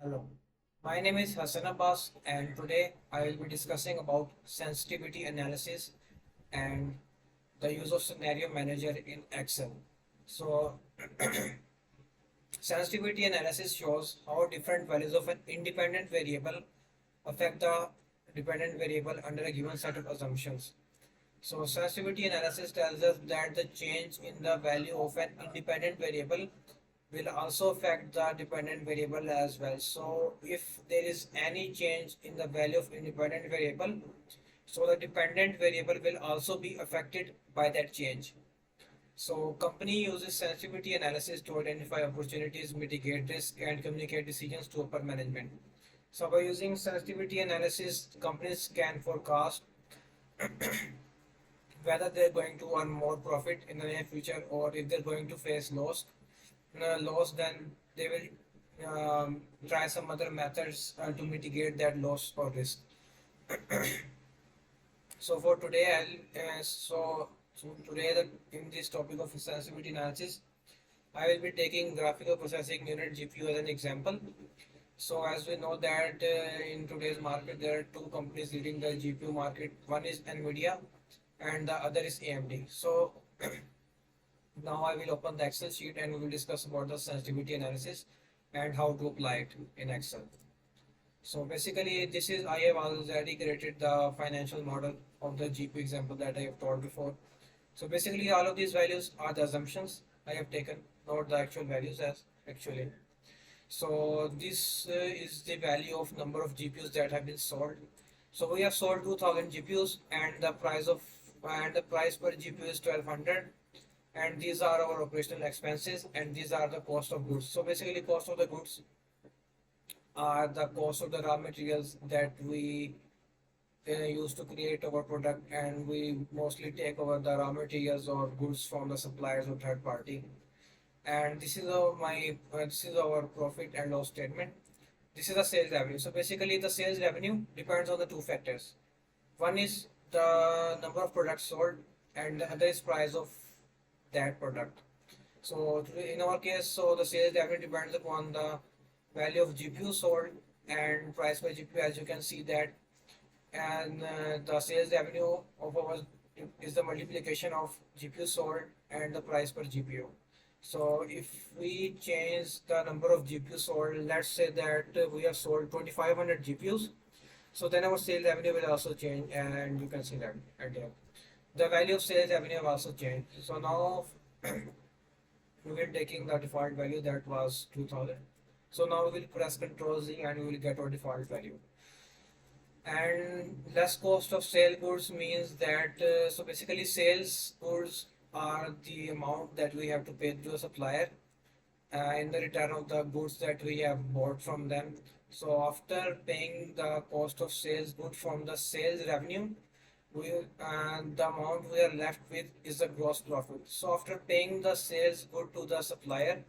Hello, my name is Hassan Abbas, and today I will be discussing about sensitivity analysis and the use of scenario manager in Excel. So, sensitivity analysis shows how different values of an independent variable affect the dependent variable under a given set of assumptions. So, sensitivity analysis tells us that the change in the value of an independent variable will also affect the dependent variable as well. So if there is any change in the value of independent variable, so the dependent variable will also be affected by that change. So company uses sensitivity analysis to identify opportunities, mitigate risk, and communicate decisions to upper management. So by using sensitivity analysis, companies can forecast whether they're going to earn more profit in the near future or if they're going to face loss, then they will try some other methods to mitigate that loss or risk. So for today, in this topic of sensitivity analysis, I will be taking graphical processing unit GPU as an example. So as we know that in today's market, there are two companies leading the GPU market. One is NVIDIA and the other is AMD. So now I will open the Excel sheet and we will discuss about the sensitivity analysis and how to apply it in Excel. So basically this is I have already created the financial model of the GPU example that I have told before. So basically all of these values are the assumptions I have taken, not the actual values as actually. So this is the value of number of GPUs that have been sold. So we have sold 2000 GPUs and the price per GPU is 1200, and these are our operational expenses and these are the cost of goods. So basically cost of the goods are the cost of the raw materials that we use to create our product, and we mostly take over the raw materials or goods from the suppliers or third party. And this is our profit and loss statement. This is the sales revenue. So basically the sales revenue depends on the two factors. One is the number of products sold and the other is price of that product. So in our case, so the sales revenue depends upon the value of GPU sold and price per GPU, as you can see that, and the sales revenue of ours is the multiplication of GPU sold and the price per GPU. So if we change the number of GPU sold, let's say that we have sold 2500 GPUs, so then our sales revenue will also change, and you can see that at the end. The value of sales revenue have also changed. So now we will taking the default value that was 2000. So now we will press Ctrl Z and we will get our default value. And less cost of sale goods means that so basically sales goods are the amount that we have to pay to a supplier in the return of the goods that we have bought from them. So after paying the cost of sales good from the sales revenue, we the amount we are left with is the gross profit. So after paying the sales good to the supplier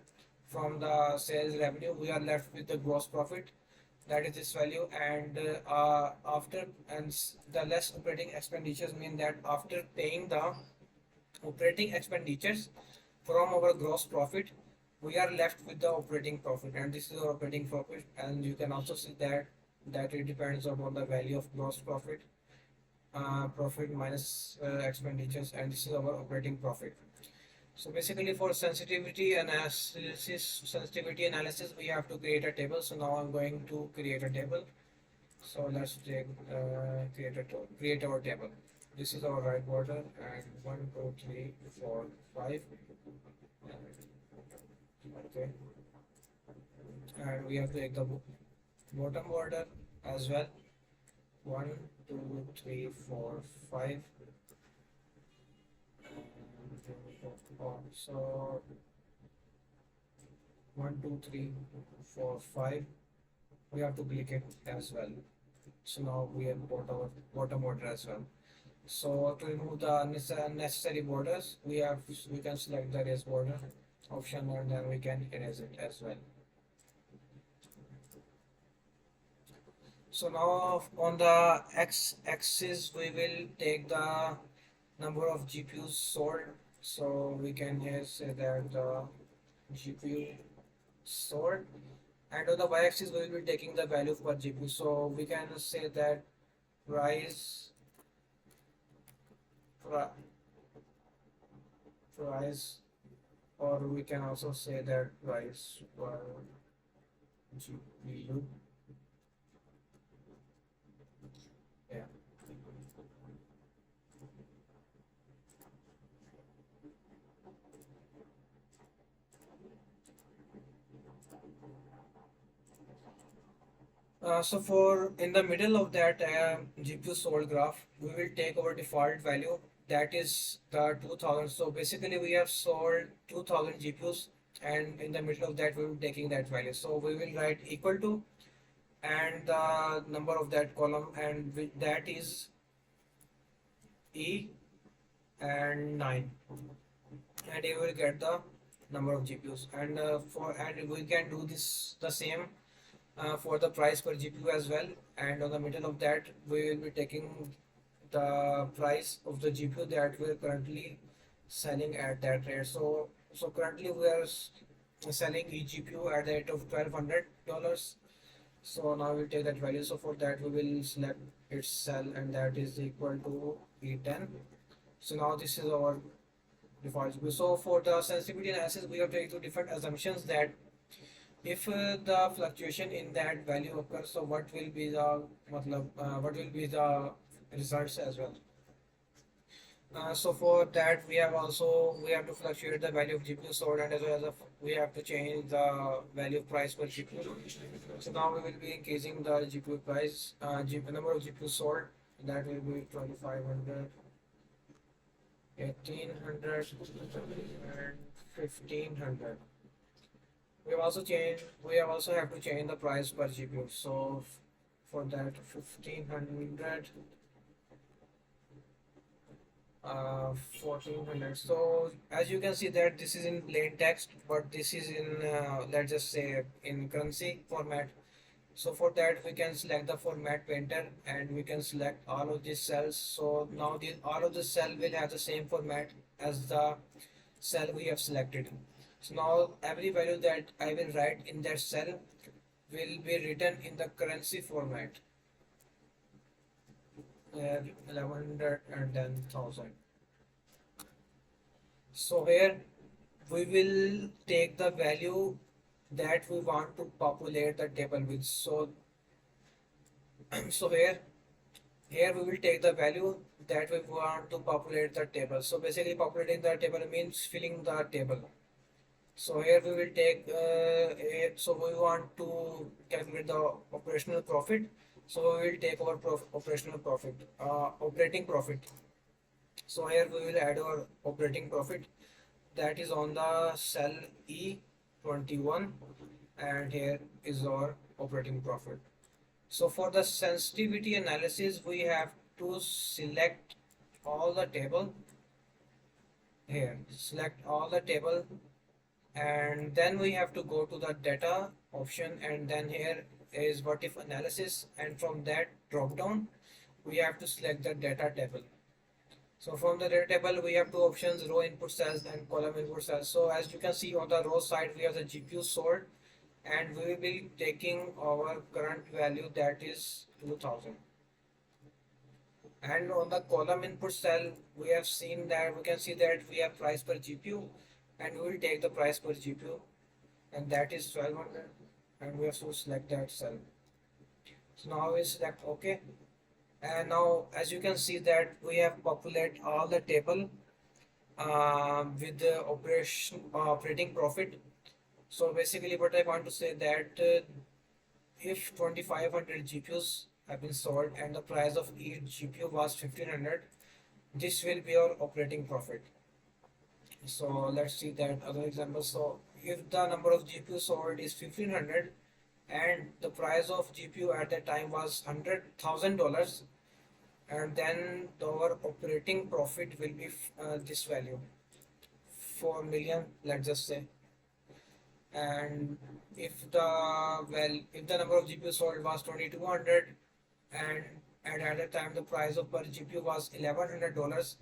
from the sales revenue, we are left with the gross profit, that is this value. And the less operating expenditures mean that after paying the operating expenditures from our gross profit, we are left with the operating profit, and this is our operating profit. And you can also see that it depends upon the value of gross profit, profit minus expenditures, and this is our operating profit. So basically for sensitivity analysis, we have to create a table. So now I'm going to create a table. So let's take create our table. This is our right border, and 1, 2, 3, 4, 5. Okay, and we have to take the bottom border as well. 1, 2, 3, 4, 5. So 1, 2, 3, 4, 5. We have to click it as well. So now we have got our bottom border as well. So to remove the unnecessary borders, we can select the erase border option and then we can erase it as well. So now on the x-axis we will take the number of GPUs sold. So we can here say that the GPU sold, and on the y-axis we will be taking the value per GPU. So we can say that price pri- price, or we can also say that price per GPU. Yeah. So for in the middle of that GPU sold graph, we will take our default value, that is the 2000. So basically we have sold 2000 GPUs, and in the middle of that we will be taking that value. So we will write equal to and the number of that column, and with that is E and 9, and you will get the number of GPUs. And we can do this the same for the price per GPU as well. And on the middle of that, we will be taking the price of the GPU that we are currently selling at that rate. So currently we are selling each GPU at the rate of $1,200. So now we'll take that value. So for that we will select its cell, and that is equal to E10. So now this is our default GPU. So for the sensitivity analysis, we have taken two different assumptions, that if the fluctuation in that value occurs, so what will be the results as well. So for that we have to fluctuate the value of GPU sold, and as well as we have to change the value of price per GPU. So now we will be increasing the GPU price, number of GPU sold. That will be 2500, 1800, and 1500. We have also have to change the price per GPU. So for that 1500, 1400. So as you can see that this is in plain text, but this is in let's just say in currency format. So for that we can select the format painter, and we can select all of these cells. So now all of the cell will have the same format as the cell we have selected. So now every value that I will write in that cell will be written in the currency format. 1100 and then 1000. So here we will take the value that we want to populate the table with. So so here we will take the value that we want to populate the table. So basically populating the table means filling the table. So here we will take so we want to calculate the operational profit. So we will take our operational profit, operating profit. So here we will add our operating profit, that is on the cell E21, and here is our operating profit. So for the sensitivity analysis, we have to select all the table here, select all the table, and then we have to go to the data option, and then here is what if analysis, and from that drop down we have to select the data table. So from the data table we have two options, row input cells and column input cells. So as you can see on the row side we have the GPU sold, and we will be taking our current value, that is 2000. And on the column input cell we have seen that we can see that we have price per GPU, and we will take the price per GPU, and that is 1200, and we have to select that cell. So now we select OK, and now as you can see that we have populate all the table with the operating profit. So basically what I want to say that if 2500 GPUs have been sold and the price of each GPU was 1500, this will be our operating profit. So let's see that other example. So if the number of GPU sold is 1500 and the price of GPU at that time was $100,000, and then our operating profit will be this value, 4 million, let's just say. And if the number of GPU sold was 2200, and at that time the price of per GPU was $1100,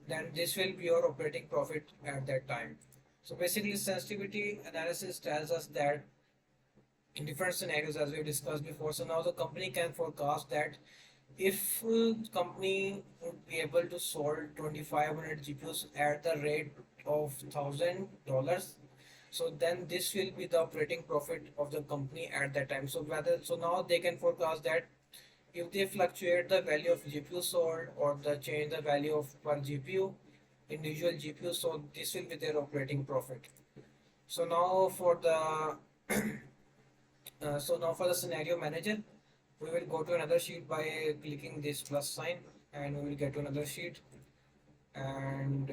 then this will be your operating profit at that time. So basically sensitivity analysis tells us that in different scenarios as we discussed before. So now the company can forecast that if company would be able to sold 2500 GPUs at the rate of $1,000, so then this will be the operating profit of the company at that time. So whether, so now they can forecast that if they fluctuate the value of GPU sold or the change the value of per GPU, individual GPU, so this will be their operating profit. So now for the so now for the scenario manager, we will go to another sheet by clicking this plus sign, and we will get to another sheet, and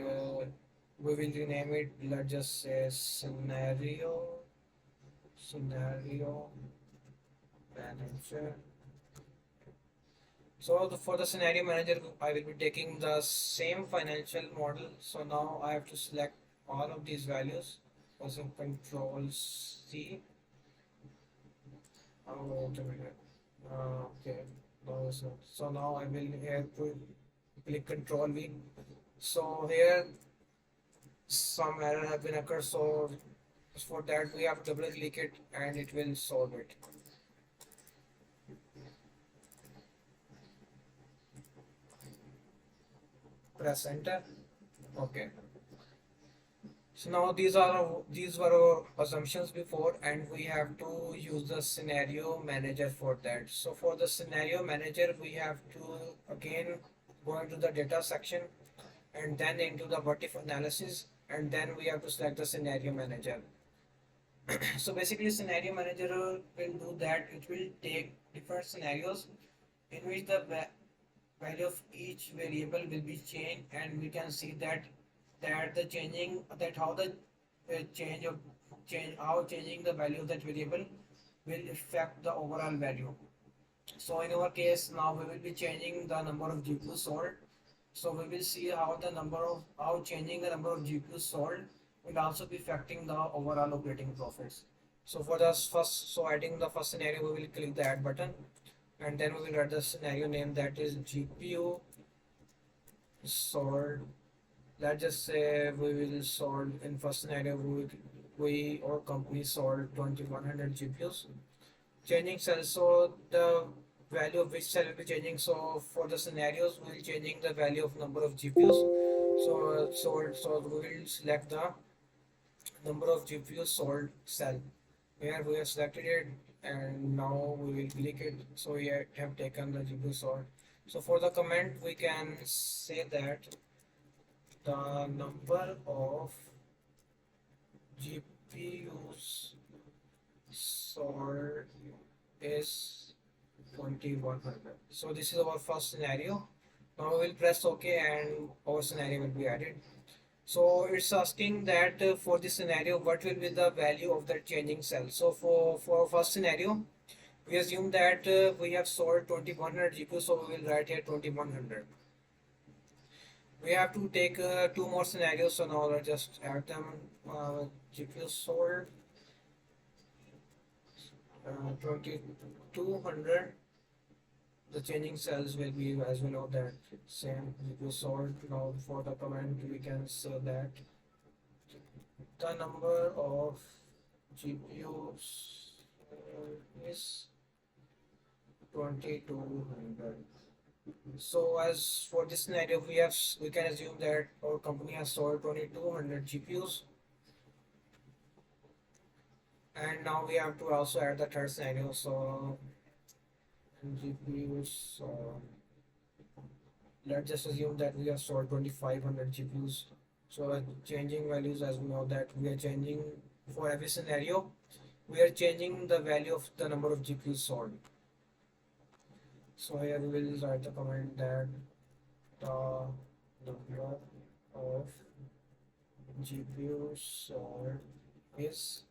we will rename it. Let's just say scenario manager. So for the scenario manager, I will be taking the same financial model. So now I have to select all of these values. Also Control C. Oh, wait a minute. Okay. No, so now I will here to click Control V. So here some error have been occurred. So for that we have to double click it and it will solve it. Press enter. Okay. So now these were our assumptions before, and we have to use the scenario manager for that. So for the scenario manager, we have to again go into the data section and then into the what if analysis, and then we have to select the scenario manager. So basically, scenario manager will do that. It will take different scenarios in which the value of each variable will be changed, and we can see that the changing that how the change how changing the value of that variable will affect the overall value. So in our case now we will be changing the number of GPUs sold. So we will see how the number of how changing the number of GPUs sold will also be affecting the overall operating profits. So for the first, so adding the first scenario, we will click the add button, and then we will write the scenario name, that is GPU sold. Let's just say we will sold in first scenario, we or company sold 2100 GPUs. Changing cells, so the value of which cell will be changing. So for the scenarios, we will changing the value of number of GPUs. So we will select the number of GPUs sold cell. Here we have selected it, and now we will click it. So we have taken the GPU sold. So for the comment, we can say that the number of GPUs sold is 2100. So this is our first scenario. Now we will press OK and our scenario will be added. So it's asking that for this scenario, what will be the value of the changing cell. So for first scenario, we assume that we have sold 2100 GPUs, so we will write here 2100. We have to take two more scenarios, so now let's just add them. GPUs sold 2200. The changing cells will be, as we know, that same GPU sold. Now for the comment, we can say that the number of GPUs is 2200. So as for this scenario, we can assume that our company has sold 2200 GPUs, and now we have to also add the third scenario. So GPUs, let's just assume that we have sold 2500 GPUs. So changing values, as we know that we are changing for every scenario, we are changing the value of the number of GPUs sold. So here we will write the comment that the number of GPUs sold is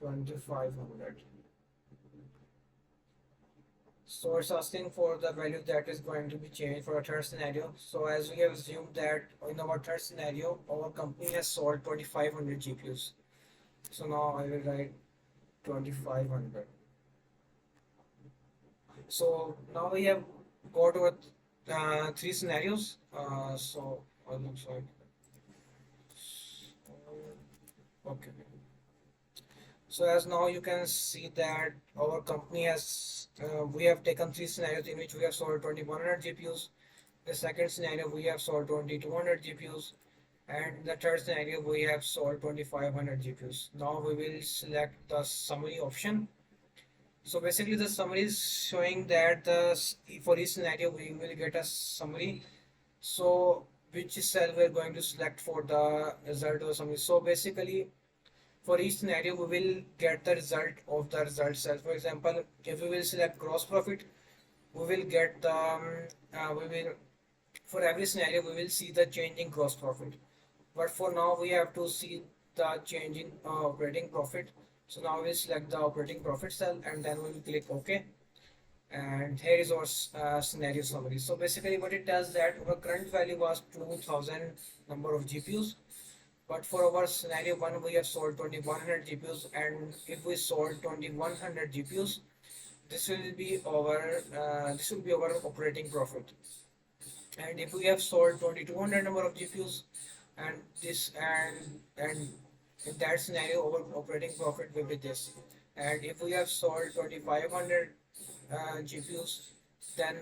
2500. So it's asking for the value that is going to be changed for a third scenario. So as we have assumed that in our third scenario, our company has sold 2500 GPUs. So now I will write 2500. So now we have got our three scenarios. So looks like okay. So as now you can see that our company has we have taken three scenarios in which we have sold 2100 GPUs. The second scenario we have sold 2200 GPUs, and the third scenario we have sold 2500 GPUs. Now we will select the summary option. So basically the summary is showing that for each scenario we will get a summary. So which cell we are going to select for the result or summary. So basically for each scenario we will get the result of the result cell. For example, if we will select gross profit, we will get the we will for every scenario we will see the change in gross profit. But for now we have to see the change in operating profit. So now we select the operating profit cell and then we will click OK. And here is our scenario summary. So basically what it does that our current value was 2000 number of GPUs, but for our scenario one we have sold 2100 GPUs, and if we sold 2100 GPUs, this will be our operating profit. And if we have sold 2200 number of GPUs, and this and in that scenario our operating profit will be this. And if we have sold 2500 GPUs, then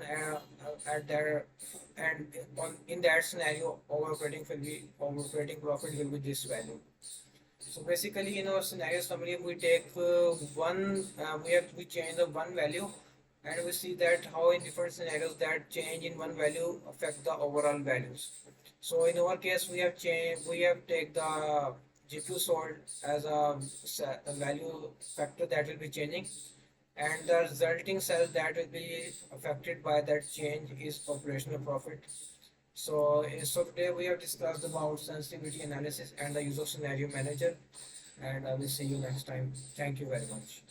at there and on in that scenario our operating profit will be this value. So basically, in our scenario summary, we take we change the one value, and we see that how in different scenarios that change in one value affect the overall values. So in our case, we have take the GPU sold as a value factor that will be changing, and the resulting cell that will be affected by that change is operational profit. So today we have discussed about sensitivity analysis and the use of scenario manager, and I will see you next time. Thank you very much.